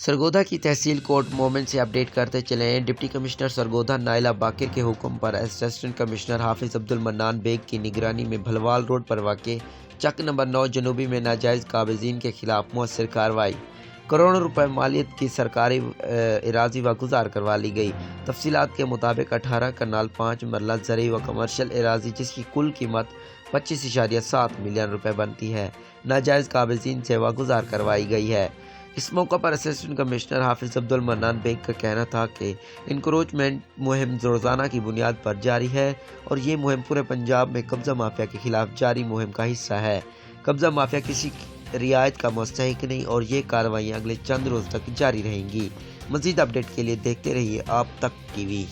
سرگودا کی تحصیل court moment سے update کرتے چلے ہیں۔ ڈپٹی کمشنر سرگودا نائلہ باقر کے حکم پر اسسٹنٹ کمشنر حافظ عبدالمنان بیگ کی نگرانی میں بھلوال روڈ پر واقع چک نمبر 9 جنوبی میں ناجائز قابضین کے خلاف مؤثر کارروائی۔ کروڑوں روپے مالیت کی سرکاری اراضی واگزار کروا لی گئی۔ تفصیلات کے مطابق 18 کنال 5 مرلہ زرعی و کمرشل اراضی جس کی کل قیمت 25.7 ملین روپے بنتی ہے، ناجائز قابضین سے واگزار کروائی گئی ہے۔ اس موقع پر اسسٹنٹ کمشنر حافظ عبدالمنان بیگ کا کہنا تھا کہ انکروچمنٹ مہم روزانہ کی بنیاد پر جاری ہے اور یہ مہم پورے پنجاب میں قبضہ مافیا کے خلاف جاری مہم کا حصہ ہے۔ قبضہ مافیا کسی رعایت کا مستحق نہیں اور یہ کارروائیاں اگلے چند روز تک جاری رہیں گی۔ مزید اپڈیٹ کے لیے دیکھتے رہیے آپ تک ٹی وی۔